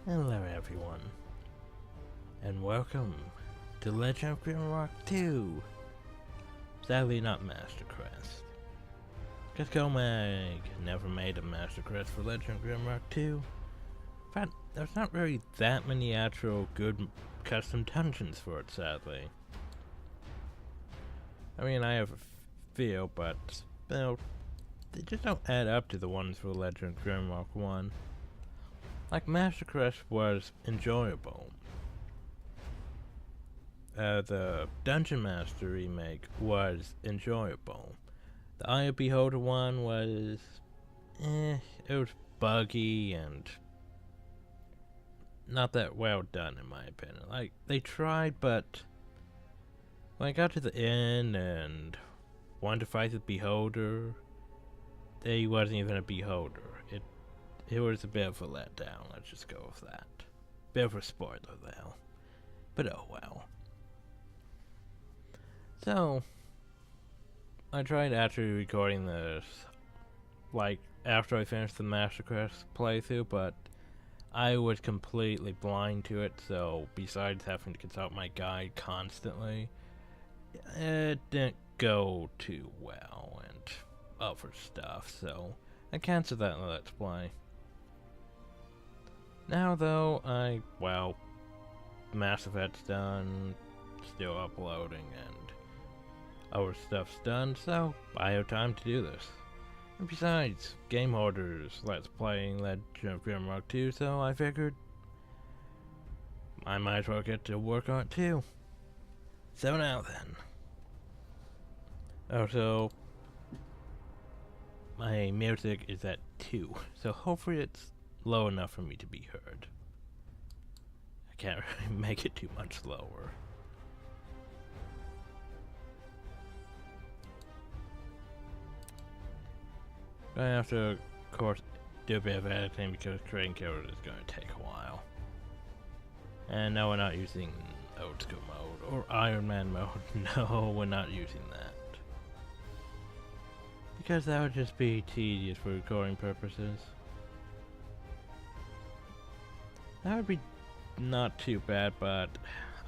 Hello everyone, and welcome to Legend of Grimrock 2! Sadly not Master Crest, because Comag never made a Master Crest for Legend of Grimrock 2. In fact, there's not really that many actual good custom dungeons for it, sadly. I mean, I have a few, but well, they just don't add up to the ones for Legend of Grimrock 1. Like, Master Crest was enjoyable. The Dungeon Master remake was enjoyable. The Eye of Beholder one was, it was buggy and not that well done in my opinion. Like, they tried, but when I got to the end and wanted to fight the Beholder, he wasn't even a Beholder. It was a bit of a letdown, let's just go with that. Bit of a spoiler though. But oh well. So, I tried actually recording this, like, after I finished the Master Quest playthrough, but I was completely blind to it, so besides having to consult my guide constantly, it didn't go too well and other stuff, so I canceled that Let's Play. Now though, Mass Effect's done, still uploading, and other stuff's done, so I have time to do this. And besides, Game Hoarder's Let's Playing Legend of Grimrock 2, so I figured I might as well get to work on it too. So now then. Also, my music is at 2, so hopefully it's low enough for me to be heard. I can't really make it too much lower. I have to, of course, do a bit of editing because creating characters is going to take a while. And no, we're not using old school mode or Iron Man mode. No, we're not using that. Because that would just be tedious for recording purposes. That would be not too bad, but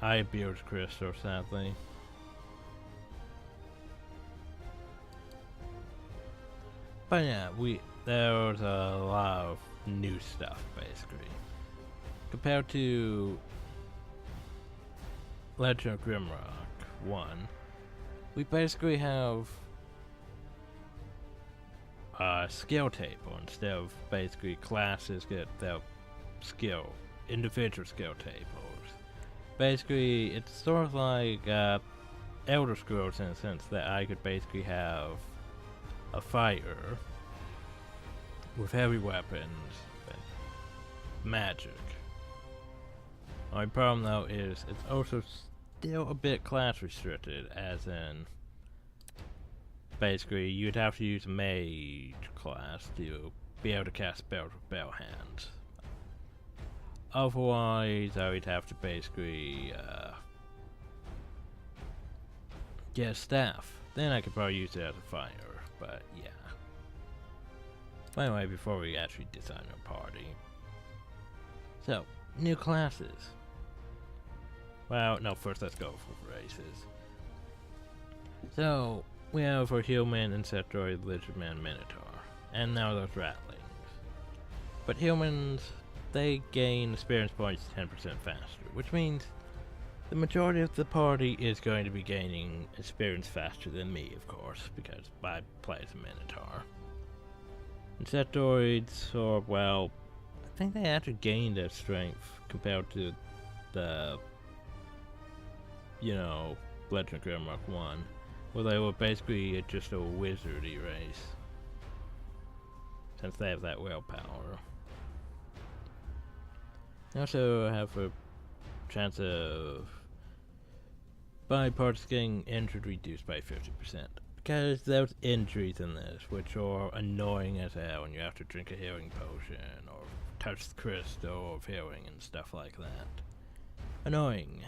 I abuse Crystal, sadly. But yeah, there was a lot of new stuff, basically. Compared to Legend of Grimrock 1, we basically have a skill table instead of basically classes get their individual skill tables. Basically, it's sort of like Elder Scrolls in a sense that I could basically have a fighter with heavy weapons and magic. My problem though is it's also still a bit class restricted, as in basically you'd have to use a mage class to be able to cast spells with bell hands. Otherwise, I would have to basically get a staff. Then I could probably use it as a fighter, but yeah. But anyway, before we actually design our party. So, new classes. Well, no, first let's go for races. So, we have for human, insectoid, lizardman, minotaur. And now there's ratlings. But humans, they gain experience points 10% faster, which means the majority of the party is going to be gaining experience faster than me, of course, because I play as a minotaur. Insectoids, or well, I think they actually gained their strength compared to the, Legend of Grimrock 1, where they were basically just a wizardy race, since they have that willpower. They also have a chance of body parts getting injured reduced by 50%. Because there's injuries in this, which are annoying as hell, and you have to drink a healing potion, or touch the crystal of healing and stuff like that. Annoying.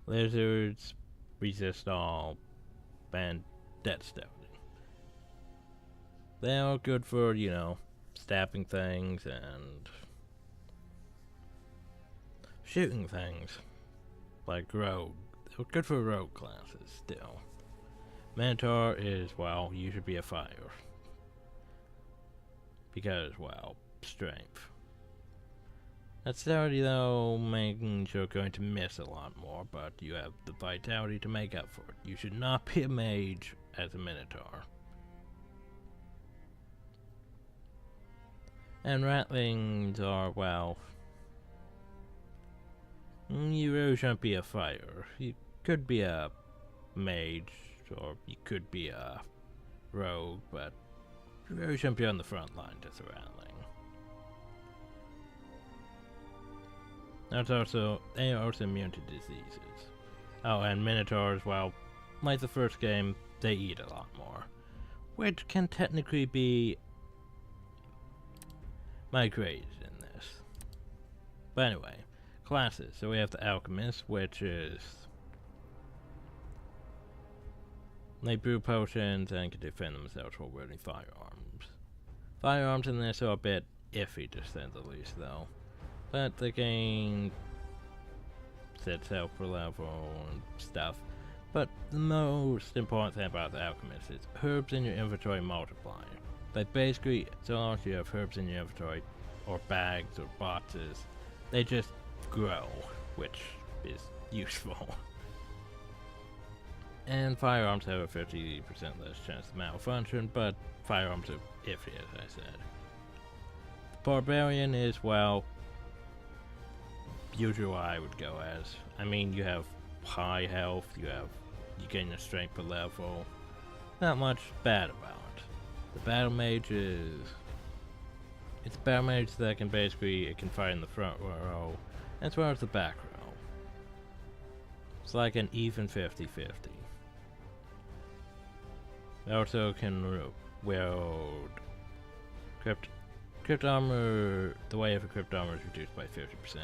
Lizards resist all, and death stealthing. They are good for, stabbing things and shooting things, like rogue. They're good for rogue classes still. Minotaur is, well, you should be a fire. Because, well, strength. Dexterity, though, means you're going to miss a lot more, but you have the vitality to make up for it. You should not be a mage as a Minotaur. And ratlings are, well, you really shouldn't be a fighter. You could be a mage, or you could be a rogue, but you really shouldn't be on the front line as a ratling. They are also immune to diseases. Oh, and Minotaurs, well, like the first game, they eat a lot more. Which can technically be migrated in this. But anyway, classes. So we have the Alchemist, which is... they brew potions and can defend themselves while wielding firearms. Firearms in this are a bit iffy, to say the least, though. But they gain sets health per level and stuff. But the most important thing about the Alchemist is herbs in your inventory multiply. Like basically, so long as you have herbs in your inventory, or bags or boxes, they just grow, which is useful. And firearms have a 50% less chance of malfunction, but firearms are iffy, as I said. The Barbarian is, well, usually what I would go as. I mean, you have high health, you gain your strength per level. Not much bad about it. The Battle Mage is... it's a Battle Mage that can basically, it can fight in the front row, as well as the back row. It's like an even 50-50. It also can wield Crypt Armor. The weight of a Crypt Armor is reduced by 50%.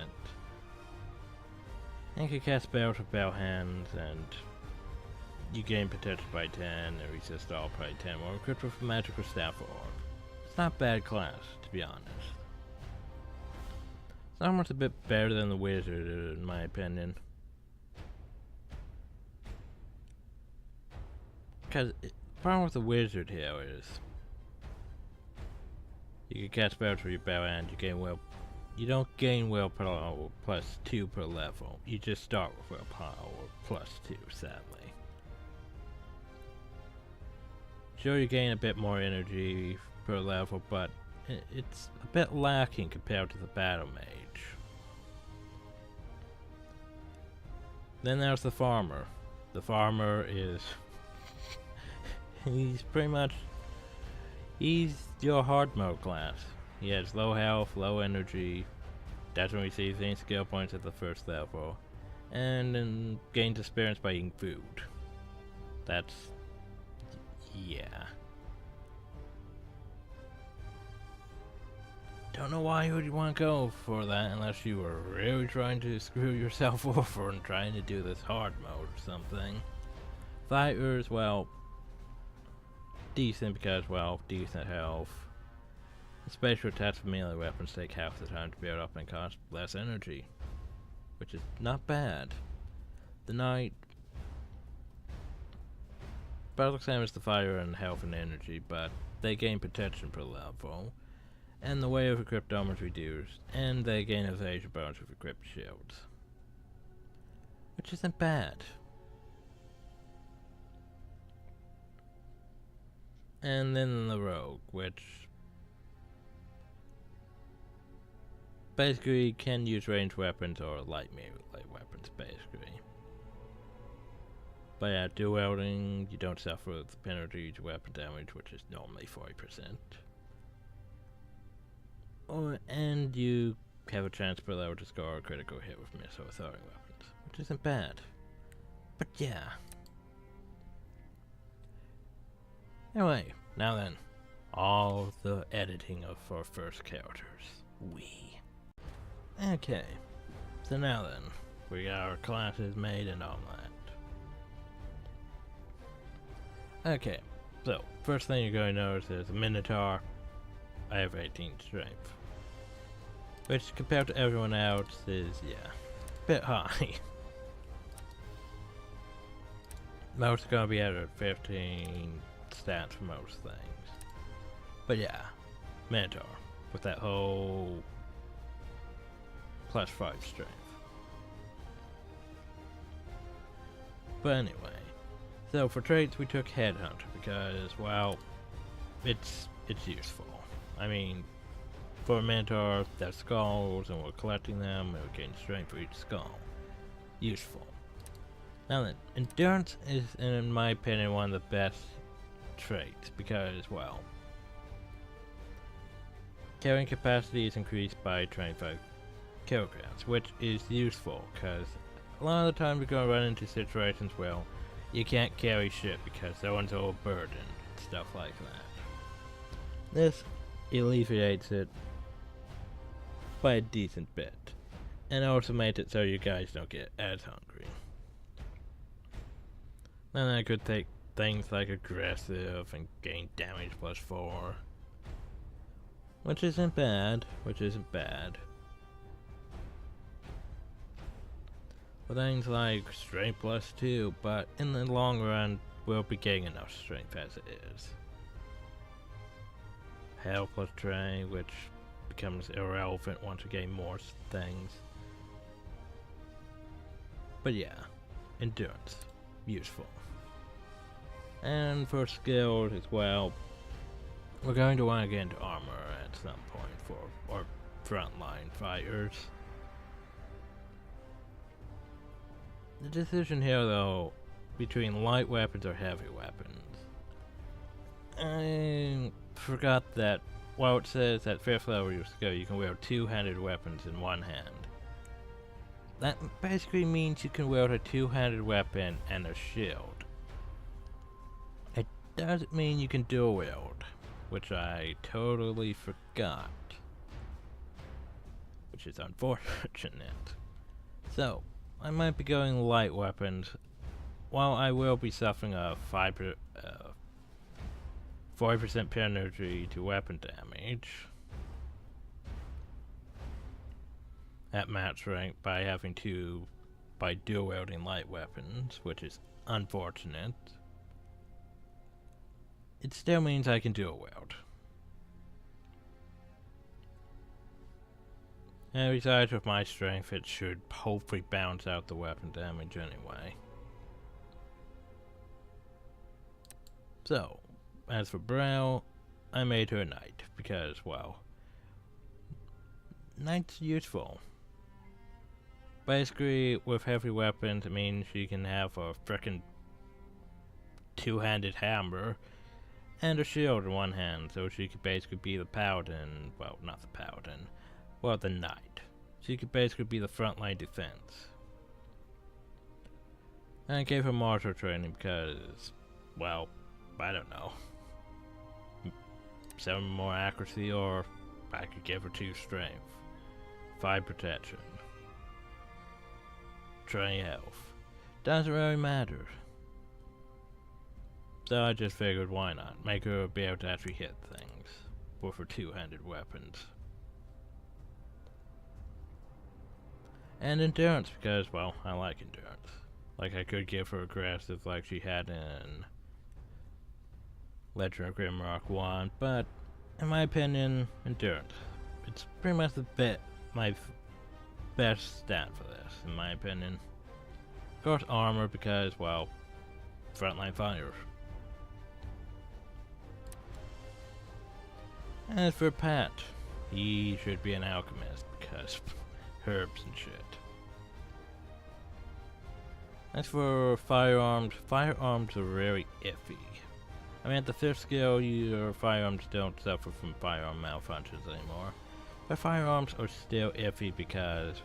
And can cast spells with Bell Hands, and you gain protection by 10 and resist all by 10 or equipped with a magical staff or orb. It's not a bad class, to be honest. It's almost a bit better than the wizard, in my opinion. Because the problem with the wizard here is you can cast spells with your bow and you gain will. You don't gain willpower plus 2 per level. You just start with willpower plus 2, sadly. Sure, you gain a bit more energy per level, but it's a bit lacking compared to the Battle Mage. Then there's the Farmer. The Farmer is... he's pretty much... he's your hard mode class. He has low health, low energy, doesn't receive any skill points at the first level, and then gains experience by eating food. That's... yeah. Don't know why you would want to go for that unless you were really trying to screw yourself over and trying to do this hard mode or something. Fighters, well, decent because, well, decent health. Special attacks with melee weapons take half the time to build up and cost less energy, which is not bad. The Knight, about the same as the Fire and health and energy, but they gain protection per level, and the weight of equipped armor is reduced, and they gain evasion bonus with equipped shields, which isn't bad. And then the Rogue, which basically can use ranged weapons or light melee weapons, basically. But yeah, dual wielding, you don't suffer the penalty to weapon damage, which is normally 40%. And you have a chance per level to score a critical hit with missile or throwing weapons, which isn't bad. But yeah. Anyway, now then, all the editing of our first characters. Okay, so now then, we got our classes made and all that. Okay, so first thing you're going to notice is a Minotaur. I have 18 strength, which compared to everyone else is, yeah, bit high. Most are gonna be at 15 stats for most things. But yeah, Minotaur with that whole +5 strength. But anyway, so for traits we took Headhunter because, well, it's useful. I mean, for a Minotaur, that's skulls, and we're collecting them, and we're getting strength for each skull. Useful. Now then, Endurance is, in my opinion, one of the best traits because, well, carrying capacity is increased by 25 kilograms, which is useful because a lot of the time you're going to run into situations where you can't carry shit because someone's overburdened, stuff like that. This alleviates it by a decent bit, and also makes it so you guys don't get as hungry. Then I could take things like aggressive and gain damage +4, which isn't bad, Or things like strength +2, but in the long run, we'll be getting enough strength as it is. Health +3, which becomes irrelevant once we gain more things. But yeah, Endurance, useful. And for skills as well, we're going to want to get into armor at some point for our frontline fighters. The decision here, though, between light weapons or heavy weapons. I forgot that while it says at 5th level your skill, you can wield 2-handed weapons in one hand. That basically means you can wield a 2-handed weapon and a shield. It doesn't mean you can dual wield, which I totally forgot. Which is unfortunate. So, I might be going light weapons, while I will be suffering a 40% penalty to weapon damage at match rank by dual wielding light weapons, which is unfortunate. It still means I can dual wield. And besides, with my strength, it should hopefully balance out the weapon damage anyway. So, as for Brow, I made her a knight because, well, knight's useful. Basically, with heavy weapons, it means she can have a frickin' 2-handed hammer and a shield in one hand, so she could basically be the paladin. Well, not the paladin. Well, the knight. She could basically be the frontline defense. And I gave her martial training because, well, I don't know. 7 more accuracy, or I could give her 2 strength, 5 protection, 20 health. Doesn't really matter. So I just figured, why not? Make her be able to actually hit things with her 2-handed weapons. And endurance, because, well, I like endurance. Like, I could give her aggressive like she had in Legend of Grimrock 1, but in my opinion, endurance. It's pretty much my best stat for this, in my opinion. Of course, armor, because, well, frontline fighters. As for Pat, he should be an alchemist, because herbs and shit. As for firearms are very iffy. I mean, at the 5th skill, your firearms don't suffer from firearm malfunctions anymore. But firearms are still iffy because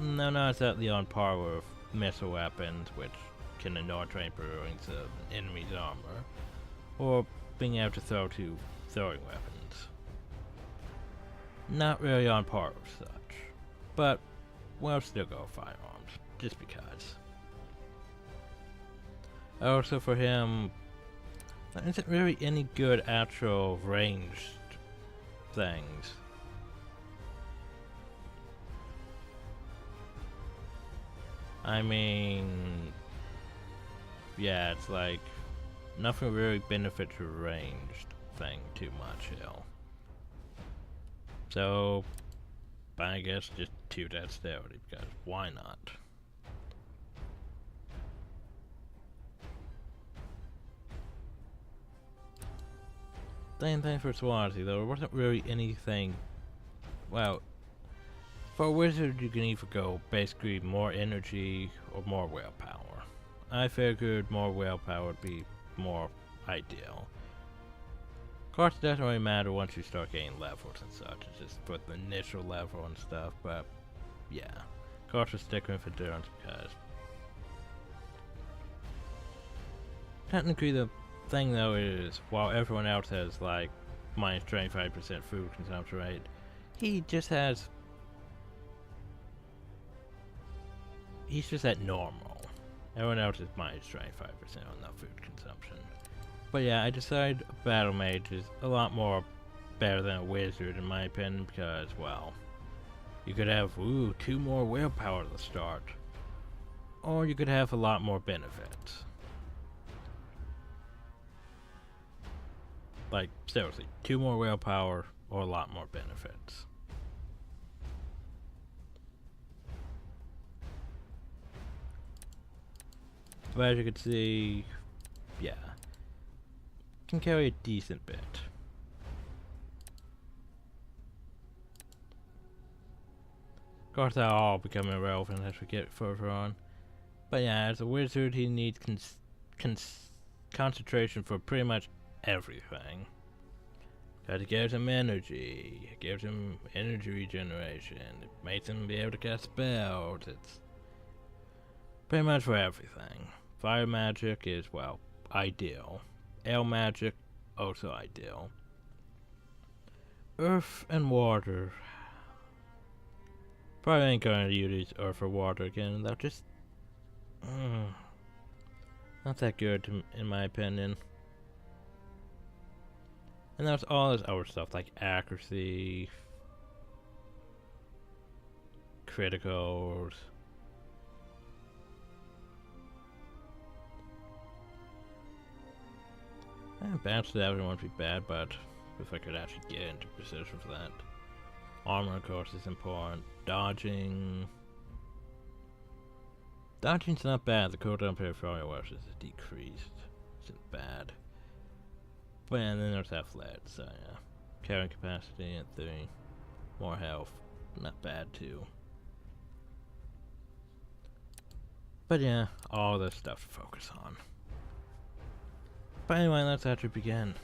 they're not exactly on par with missile weapons, which can ignore train burrowings of an enemy's armor, or being able to throw 2 throwing weapons. Not really on par with such, but we'll still go firearms, just because. Also for him, there isn't really any good actual ranged things. I mean, yeah, it's like nothing really benefits your ranged thing too much, hell. So, I guess just 2 dexterity, because why not? Same thing for Swazi, though. There wasn't really anything. Well, for a wizard, you can either go basically more energy or more willpower. I figured more willpower would be more ideal. Of course, it doesn't really matter once you start getting levels and such. It's just for the initial level and stuff, but yeah. Of course, we're sticking with endurance because technically the thing though is, while everyone else has like minus 25% food consumption rate, he just has. He's just at normal. Everyone else is minus 25% on that food consumption. But yeah, I decided Battle Mage is a lot more better than a Wizard in my opinion because, well, you could have, 2 more willpower to start. Or you could have a lot more benefits. Like, seriously, 2 more willpower or a lot more benefits. But as you can see, yeah, can carry a decent bit. Of course, that'll all become irrelevant as we get further on. But yeah, as a wizard, he needs concentration for pretty much everything. Because it gives him energy, it gives him energy regeneration, it makes him be able to cast spells, it's pretty much for everything. Fire magic is, well, ideal. Air magic, also ideal. Earth and water. Probably ain't gonna use earth or water again, they're just not that good in my opinion. And there's all this other stuff like accuracy, criticals. Bounce to everyone would be bad, but if I could actually get into precision for that. Armor, of course, is important. Dodging. Dodging's not bad. The cooldown period for all your weapons is decreased. Isn't bad. But yeah, and then there's athletics, so yeah. Carrying capacity at 3. More health. Not bad, too. But yeah, all this stuff to focus on. But anyway, let's actually begin.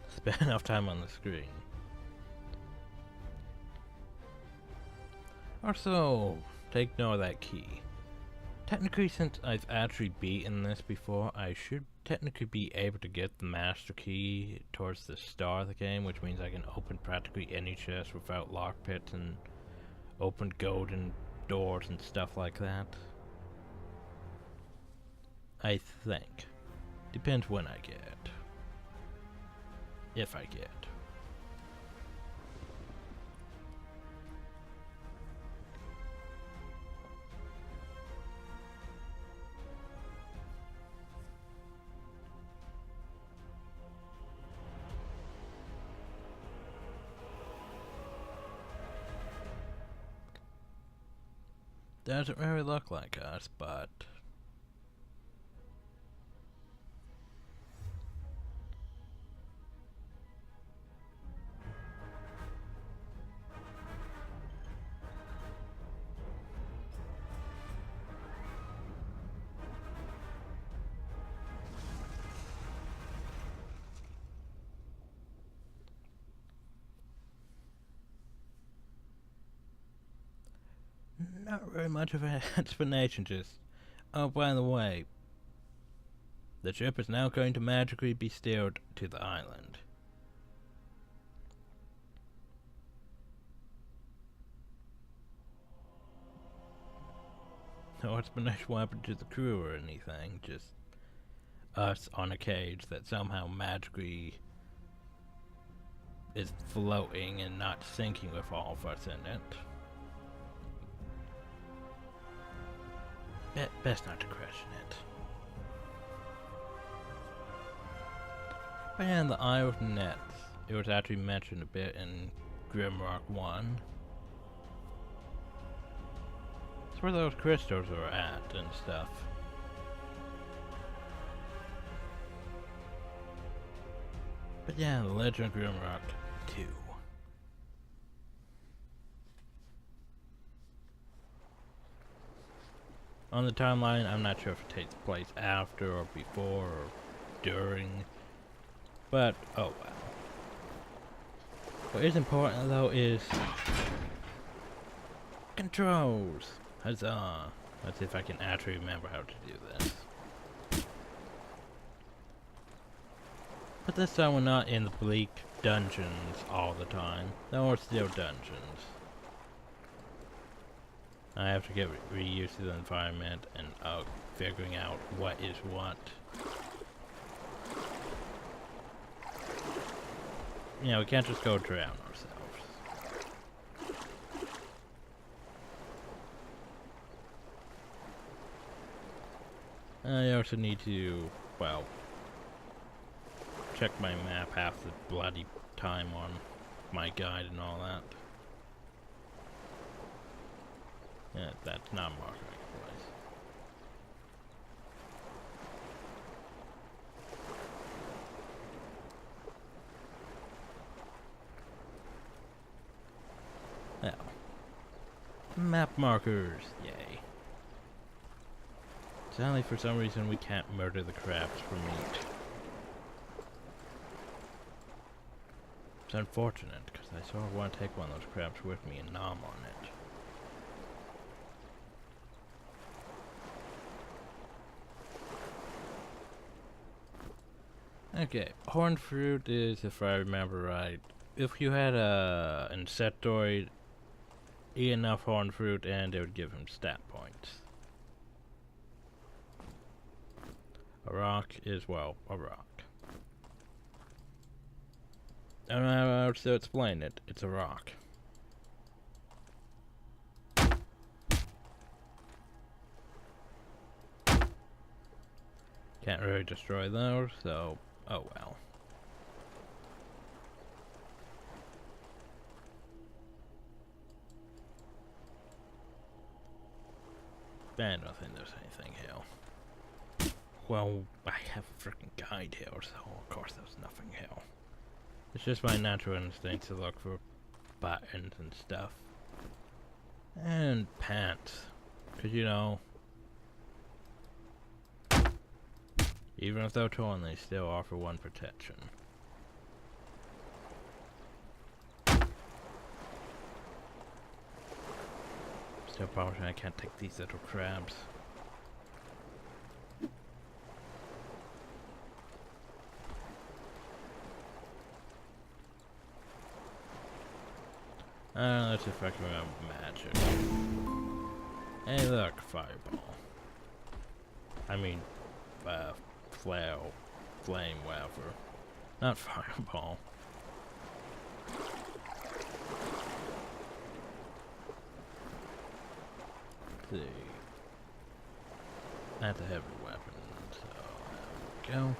Spend enough time on the screen. Also, take note of that key. Technically, since I've actually beaten this before, I should technically be able to get the master key towards the start of the game, which means I can open practically any chest without lockpicks and open golden doors and stuff like that. I think. Depends when I get. If I get. Doesn't really look like us, but not really much of an explanation, just, oh, by the way, the ship is now going to magically be steered to the island. No explanation what happened to the crew or anything, just us on a cage that somehow magically is floating and not sinking with all of us in it. best not to question it. But yeah, the Eye of Nets. It was actually mentioned a bit in Grimrock 1. It's where those crystals are at and stuff. But yeah, the Legend of Grimrock 2. On the timeline, I'm not sure if it takes place after or before or during, but oh well. What is important though is controls. Huzzah! Let's see if I can actually remember how to do this. But this time we're not in the bleak dungeons all the time. No, we're still dungeons. I have to get reused to the environment and figuring out what is what. You know, we can't just go drown ourselves. I also need to, well, check my map half the bloody time on my guide and all that. Yeah, that's not marked right place. Now, map markers, yay. Sadly, for some reason, we can't murder the crabs for meat. It's unfortunate, because I sort of want to take one of those crabs with me and nom on it. Okay, horned fruit is, if I remember right, if you had a insectoid, eat enough horned fruit and it would give him stat points. A rock is, well, a rock. I don't know how else to explain it. It's a rock. Can't really destroy those, so oh well. I don't think there's anything here. Well, I have a freaking guide here, so of course there's nothing here. It's just my natural instinct to look for buttons and stuff. And pants. Cause you know, even if they're torn, they still offer one protection. Still probably I can't take these little crabs. Let's see if I can remember magic. Hey look, fireball. I mean, flame, whatever. Not fireball. Let's see. That's a heavy weapon, so there we go.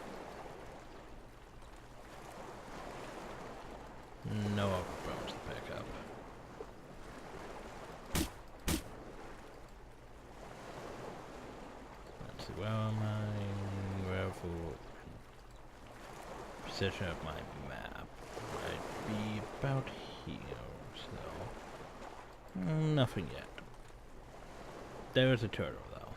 No other bones to pick up. Let's see, where am I? Where for position of my map? I'd be about here, so nothing yet. There's a turtle though.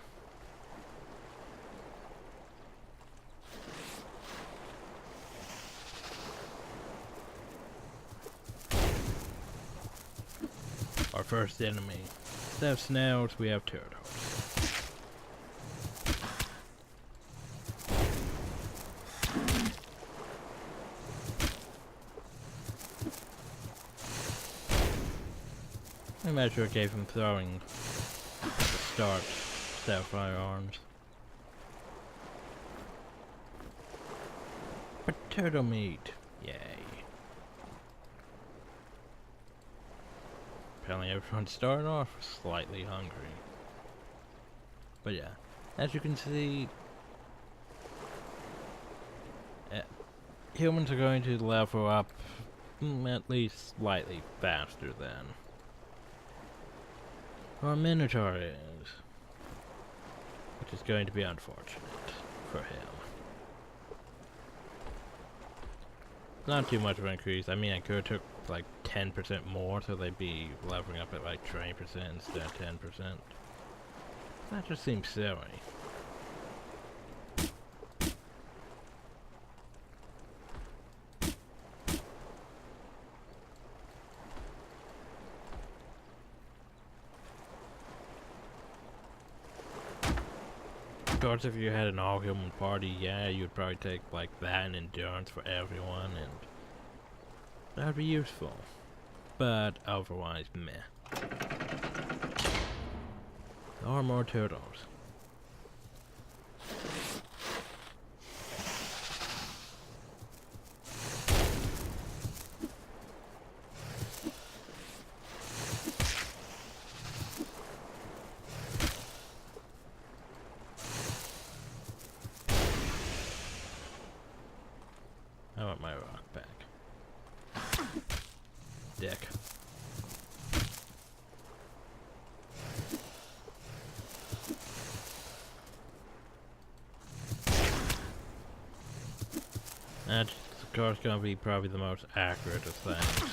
Our first enemy. Instead of snails, we have turtles. I'm not sure it gave him throwing at the start instead of firearms. But turtle meat, yay. Apparently everyone started off slightly hungry. But yeah, as you can see, humans are going to level up at least slightly faster than our Minotaur is, which is going to be unfortunate for him. Not too much of an increase. I mean, I could have took like 10% more, so they'd be leveling up at like 20% instead of 10%. That just seems silly. Of course, if you had an all-human party, yeah, you'd probably take like that and endurance for everyone, and that'd be useful. But otherwise, meh. There are more turtles. I want my rock back. Dick. That's of course gonna be probably the most accurate of things.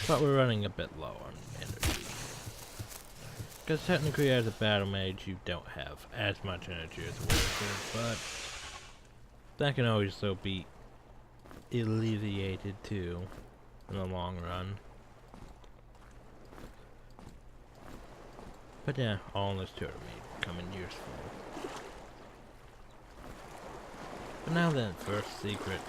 But we're running a bit low on energy. Because technically as a battle mage you don't have as much energy as a wizard, but that can always still be alleviated too in the long run. But yeah, all in this turtle may come in useful. But now then, first secret.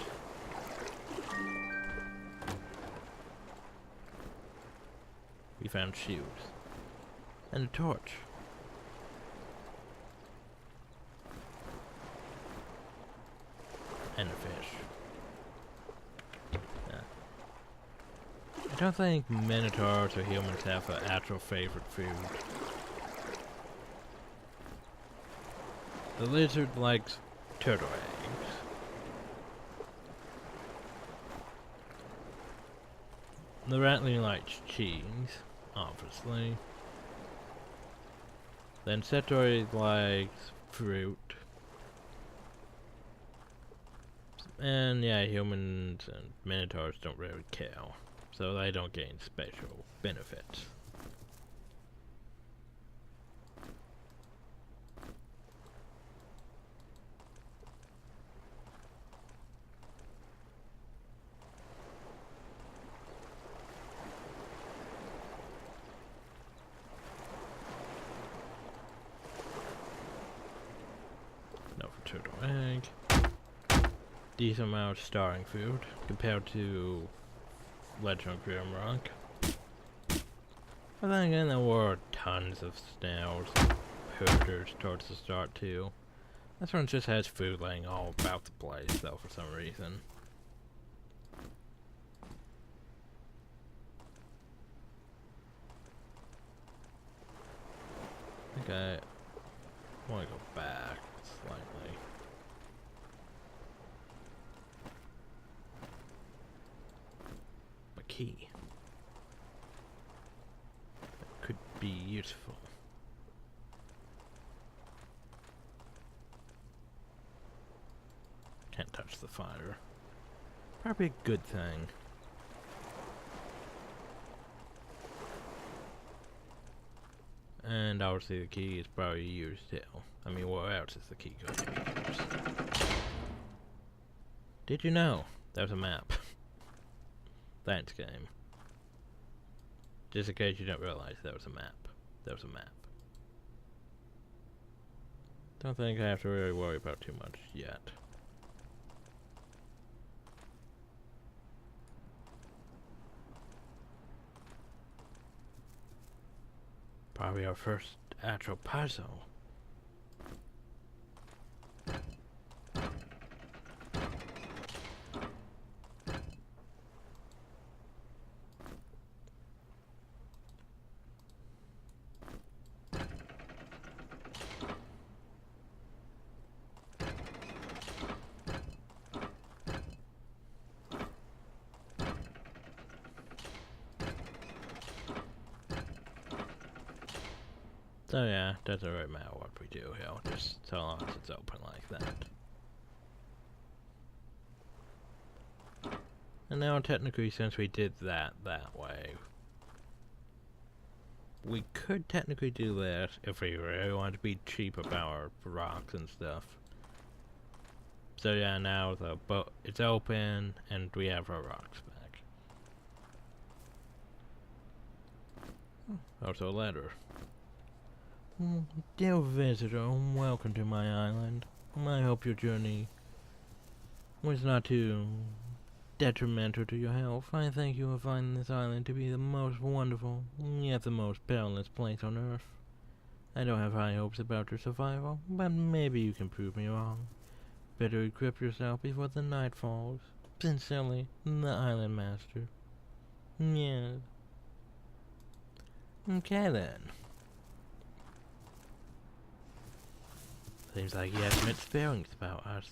We found shoes. And a torch. And a fish. Yeah. I don't think minotaurs or humans have an actual favorite food. The lizard likes turtle eggs. The ratling likes cheese, obviously. The insectoid likes fruit. And yeah, humans and minotaurs don't really kill, so they don't gain special benefits. No for turtle egg. Decent amount of starring food compared to Legend of Grimrock. But then again, there were tons of snails and hooters towards the start too. This one just has food laying all about the place though for some reason. Okay, I want to go back slightly. A key. That could be useful. Can't touch the fire. Probably a good thing. And obviously the key is probably used too. I mean, where else is the key going to be used? Did you know there's a map? Thanks, game. Just in case you don't realize there was a map. There was a map. Don't think I have to really worry about too much yet. Probably our first actual puzzle. So yeah, doesn't really matter what we do here, just so long as it's open like that. And now technically, since we did that way, we could technically do this if we really want to be cheap about our rocks and stuff. So yeah, now the boat it's open and we have our rocks back. Also a letter. Dear visitor, welcome to my island. I hope your journey was not too detrimental to your health. I thank you for finding this island to be the most wonderful, yet the most perilous place on Earth. I don't have high hopes about your survival, but maybe you can prove me wrong. Better equip yourself before the night falls. Sincerely, the Island Master. Yes. Okay then. Seems like he has mixed feelings about us.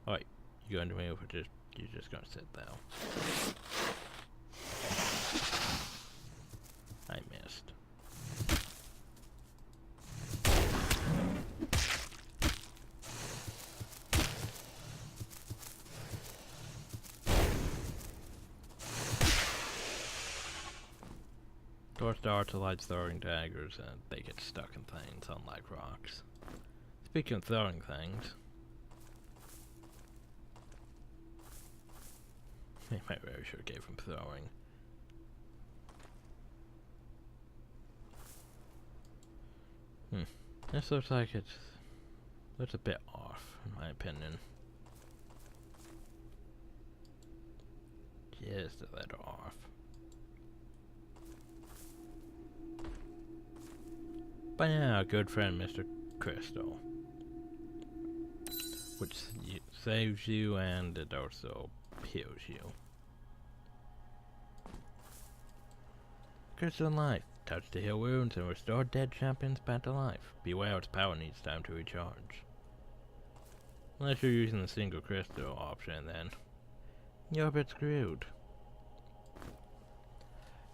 Alright, you going to move or you're just gonna sit there? I missed. Torch darts are like throwing daggers and they get stuck in things, unlike rocks. Speaking of throwing things, I might really should have gave him throwing. This looks like it's a bit off, in my opinion. Just a little off. But yeah, our good friend Mr. Crystal, which saves you and it also heals you. Crystal Life. Touch to heal wounds and restore dead champions back to life. Beware its power needs time to recharge. Unless you're using the single crystal option, then you're a bit screwed.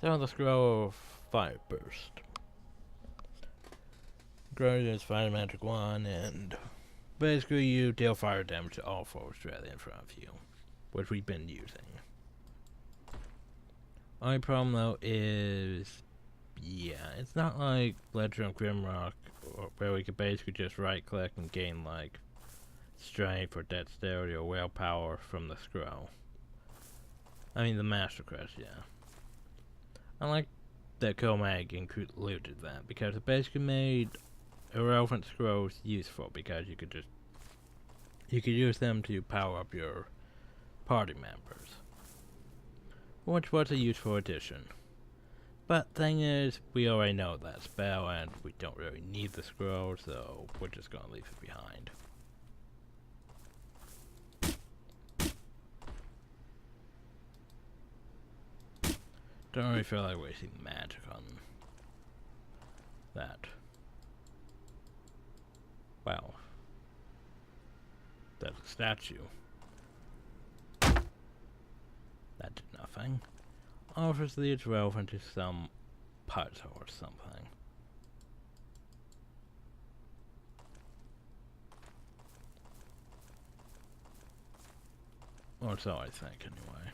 So the scroll of Fire Burst. Grows its fire magic wand, and basically you deal fire damage to all foes directly in front of you, which we've been using. Only problem though is, yeah, it's not like Legend of Grimrock, where we could basically just right click and gain like strength or dexterity or willpower from the scroll. I mean the Master Crest, yeah. I like that Comag included that because it basically made irrelevant scrolls useful because you could use them to power up your party members, which was a useful addition. But thing is, we already know that spell and we don't really need the scroll, so we're just gonna leave it behind. Don't really feel like wasting magic on that. Wow. That's a statue. That did nothing. Obviously it's relevant to some puzzle or something. Or so I think anyway.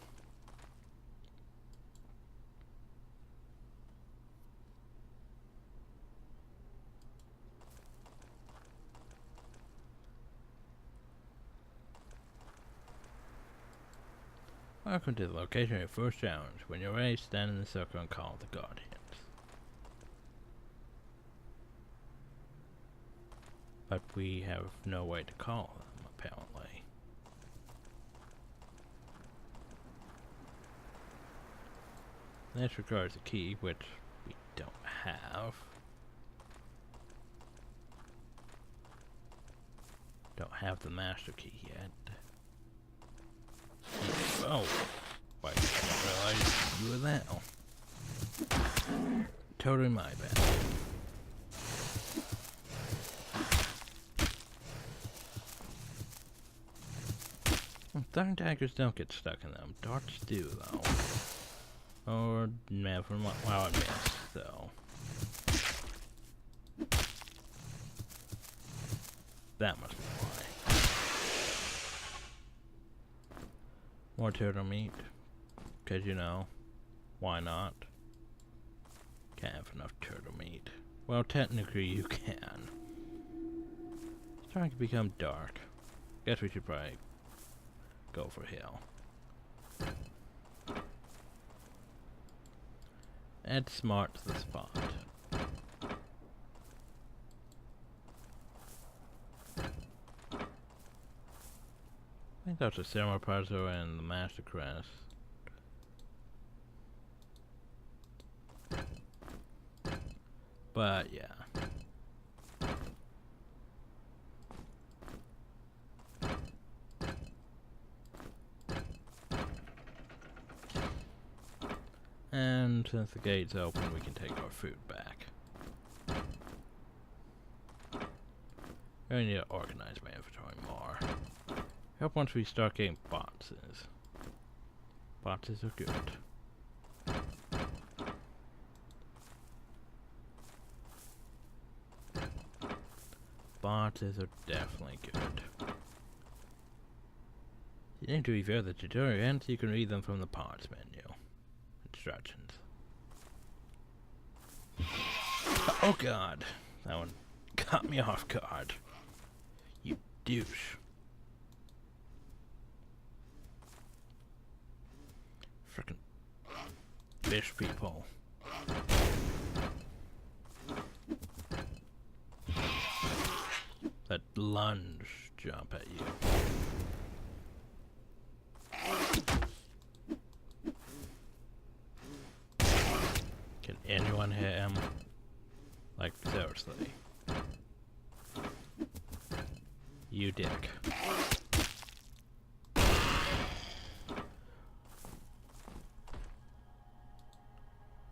Welcome to the location of your first challenge. When you're ready, stand in the circle and call the Guardians. But we have no way to call them, apparently. This requires a key, which we don't have. Don't have the master key yet. Oh, wait, I didn't realize you were there. Oh. Totally my bad. Throwing daggers don't get stuck in them. Darts do, though. Or, never mind. Well, I missed, so. That must be why. More turtle meat. Because, you know, why not? Can't have enough turtle meat. Well, technically you can. It's starting to become dark. Guess we should probably go for hill. Add smart to the spot. I think that's a similar puzzle in the Master Quest. But yeah. And since the gate's open, we can take our food back. I need to organize my inventory more. Help once we start getting boxes. Boxes are good. Boxes are definitely good. You need to review the tutorial and you can read them from the parts menu. Instructions. Oh god, that one caught me off guard. You douche. Frickin' fish people. That lunge jump at you. Can anyone hit him? Like, seriously. You dick.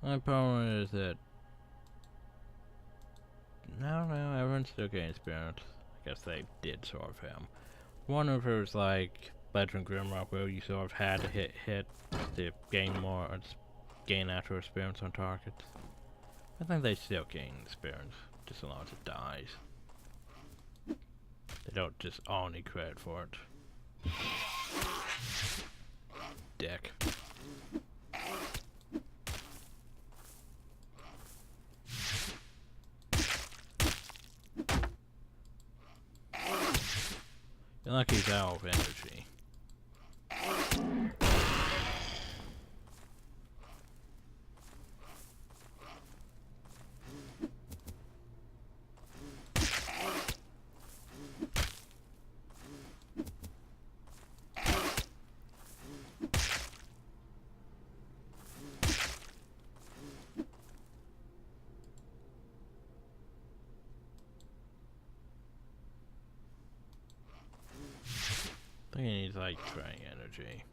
My problem is that no, everyone's still getting experience. I guess they did sort of him. One of her was like Legend of Grimrock, where you sort of had to hit to gain more, or gain actual experience on targets. I think they still gain experience, just as long as it dies. They don't just all need credit for it. Dick. You're lucky he's out of energy. I think he needs like training energy.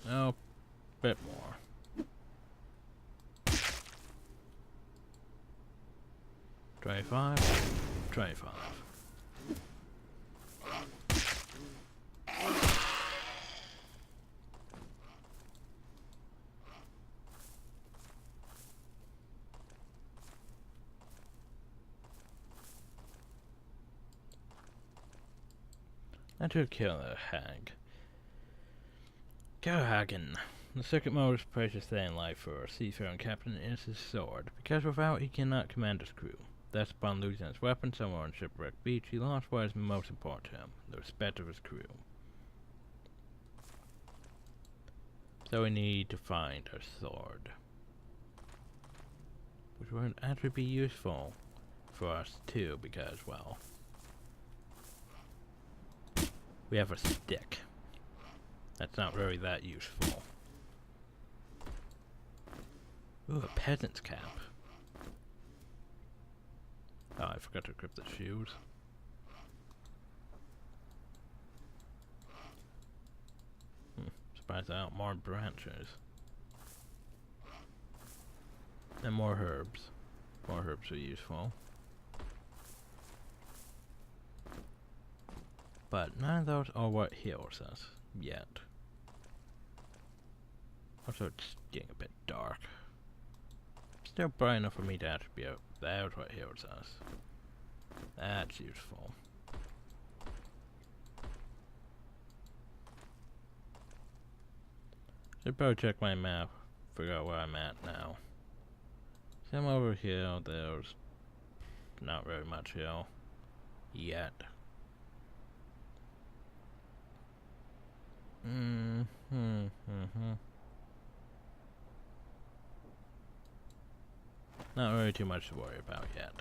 Oh, bit more. 25. 25. That should kill the hag. Go Hagen. The second most precious thing in life for a seafaring captain is his sword, because without he cannot command his crew. Thus, upon losing his weapon somewhere on Shipwreck Beach, he lost what is most important to him, the respect of his crew. So we need to find our sword, which would actually be useful for us too, because, well, we have a stick. That's not really that useful. Ooh, a peasant's cap. Oh, I forgot to equip the shoes. Surprised out more branches. And more herbs. More herbs are useful. But none of those are what heals us yet. Also, it's getting a bit dark. still bright enough for me to attribute. That's what heals us. That's useful. Should probably check my map, figure out where I'm at now. So I'm over here, there's not very much here. Yet. Not really too much to worry about yet.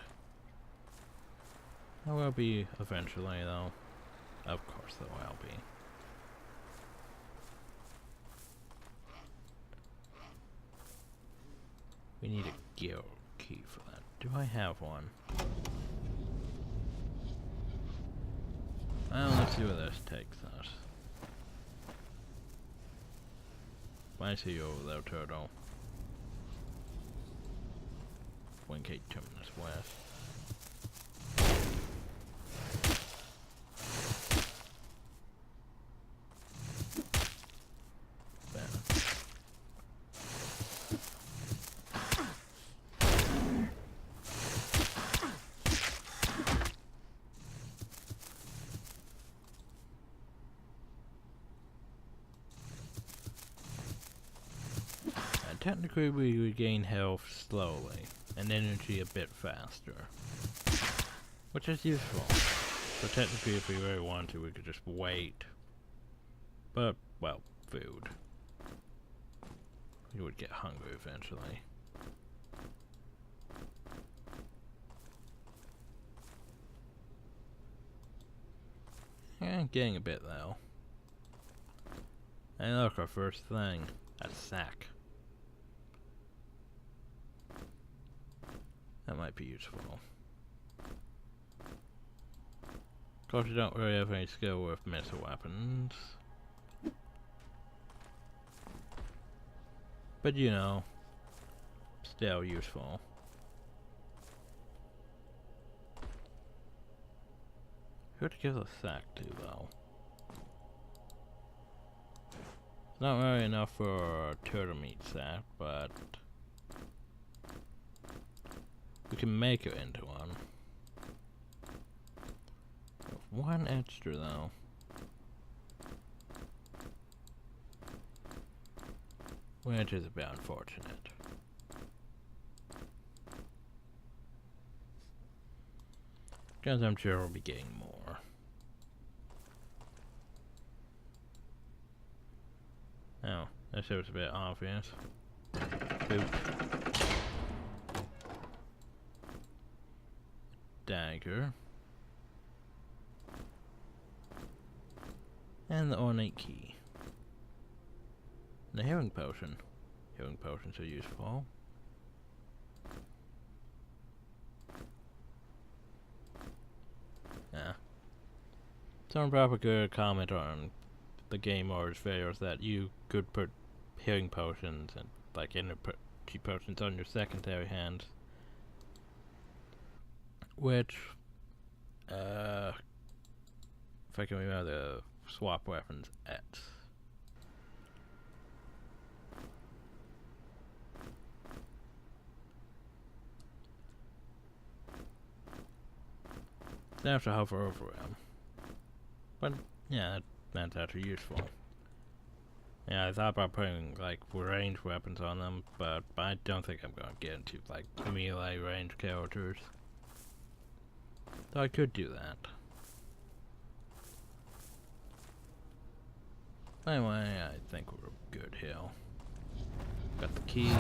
There will be eventually, though. Of course there will be. We need a guild key for that. Do I have one? Well, let's see where this takes us. I see you over there, turtle. Winkate terminus west. Technically we regain health slowly, and energy a bit faster. Which is useful. So technically if we really want to, we could just wait. But, well, food. You would get hungry eventually. Yeah, getting a bit though. And look, our first thing. A sack. That might be useful. Of course, you don't really have any skill with missile weapons. But you know, still useful. Who to give a sack to, though? Not really enough for a turtle meat sack, but we can make it into one. One extra though. Which is a bit unfortunate. Because I'm sure we'll be getting more. Oh, that shows a bit obvious. Boop. Dagger. And the ornate key. The healing potion. Healing potions are useful. Yeah. Someone probably could comment on the game or its videos that you could put healing potions and like energy potions on your secondary hands. Which, if I can remember the swap weapons at. They have to hover over them. But, yeah, that's actually useful. Yeah, I thought about putting, like, ranged weapons on them, but I don't think I'm going to get into, like, melee ranged characters. So I could do that. Anyway, I think we're good here. Got the key.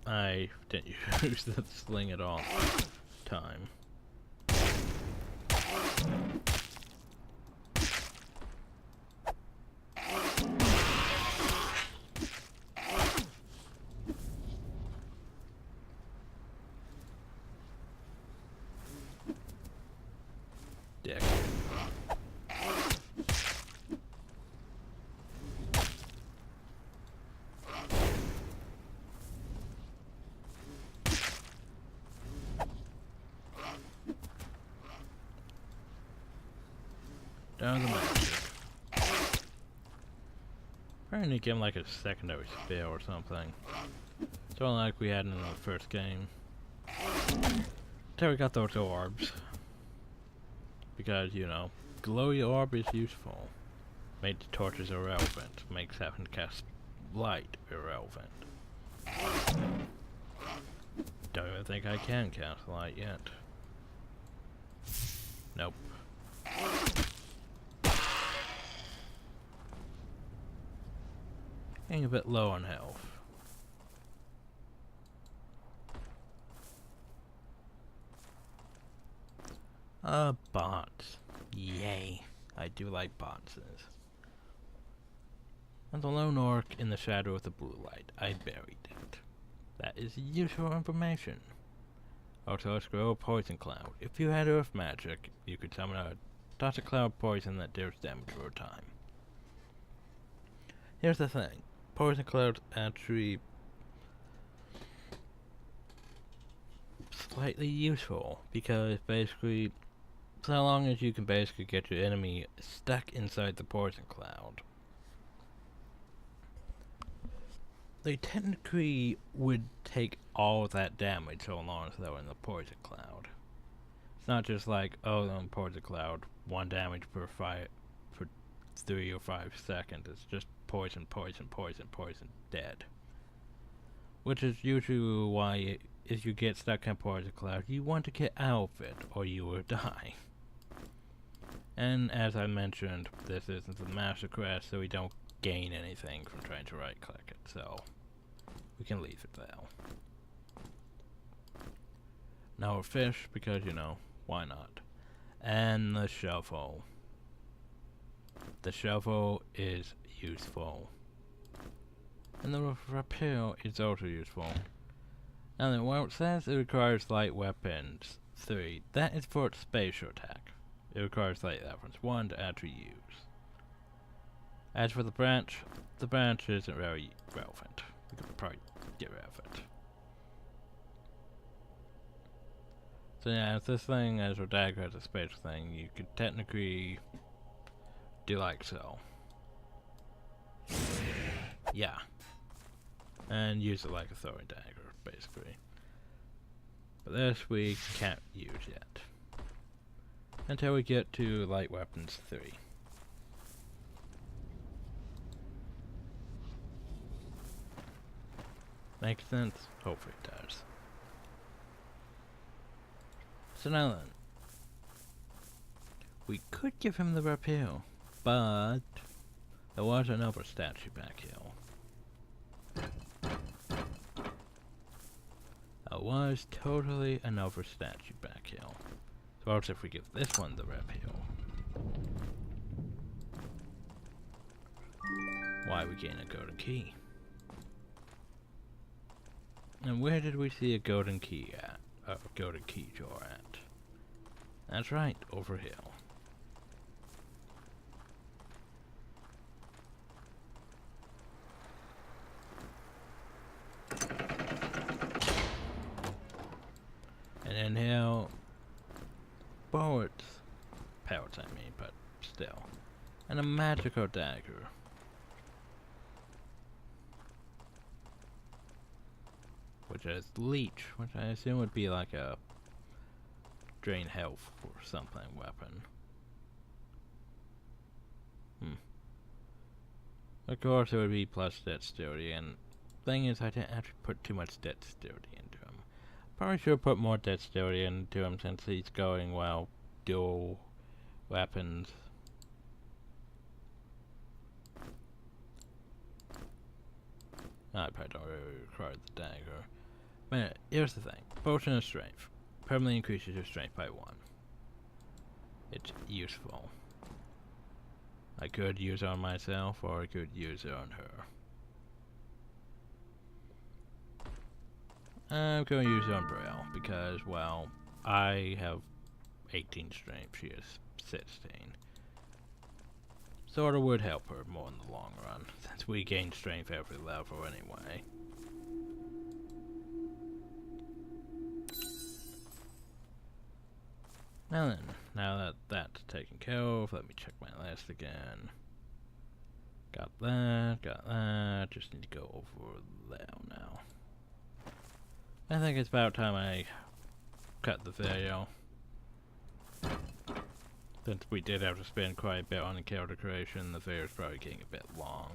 I didn't use the sling at all. Time. Dick. Down the match. Probably need to give him like a secondary spell or something. Sort of like we had in the first game. There we got those orbs. Because, you know, glowy orb is useful. Makes torches irrelevant. Makes having to cast light irrelevant. Don't even think I can cast light yet. Nope. Getting a bit low on health. Bots. Yay. I do like bots. And the lone orc in the shadow of the blue light. I buried it. That is useful information. Also, a scroll of poison cloud. If you had earth magic, you could summon a toxic cloud of poison that deals damage over time. Here's the thing. Poison clouds actually slightly useful because basically so long as you can basically get your enemy stuck inside the poison cloud, they technically would take all that damage so long as they were in the poison cloud. It's not just like, oh, they're in poison cloud, 1 damage per 3 or 5 seconds. It's just poison, poison, poison, poison, dead. Which is usually why if you get stuck in poison cloud, you want to get out of it or you will die. And as I mentioned, this isn't the master quest, so we don't gain anything from trying to right click it, so we can leave it there. Now a fish, because you know, why not? And the shovel. The shovel is useful. And the rapier is also useful. And then while it says it requires light weapons 3, that is for its spatial attack. It requires light weapons 1 to actually use. As for the branch isn't very relevant. We could probably get rid of it. So yeah, if this thing as a dagger has a spatial thing, you could technically do like so. Yeah. And use it like a throwing dagger, basically. But this we can't use yet. Until we get to light weapons 3. Makes sense? Hopefully it does. So now then, we could give him the rapier, but there was another statue back here. There was totally another statue back here. So what if we give this one the rapier? Why we gain a golden key? And where did we see a golden key at? A golden key jar at? That's right, over here. And in here, pellets I mean, but still. And a magical dagger. Which is leech, which I assume would be like a drain health or something weapon. Of course it would be plus dexterity, and thing is I didn't actually put too much dexterity into him. Probably should have put more dexterity into him since he's going, well, dual weapons. I probably don't really require the dagger. But here's the thing. Potion of Strength. Permanently increases your strength by 1. It's useful. I could use it on myself, or I could use it on her. I'm going to use it on Braille, because, well, I have 18 strength, she has 16. Sorta would help her more in the long run, since we gain strength every level anyway. Now then, now that that's taken care of, let me check my list again. Got that. Just need to go over there now. I think it's about time I cut the video. Since we did have to spend quite a bit on the character creation, the video's probably getting a bit long.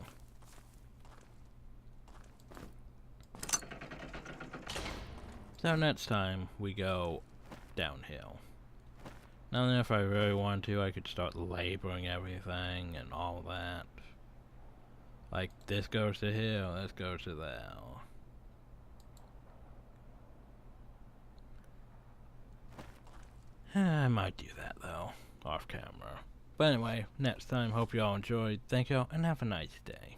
So next time, we go downhill. Now then, if I really want to, I could start labeling everything and all that. Like, this goes to here, this goes to there. I might do that, though, off camera. But anyway, next time, hope you all enjoyed. Thank you all, and have a nice day.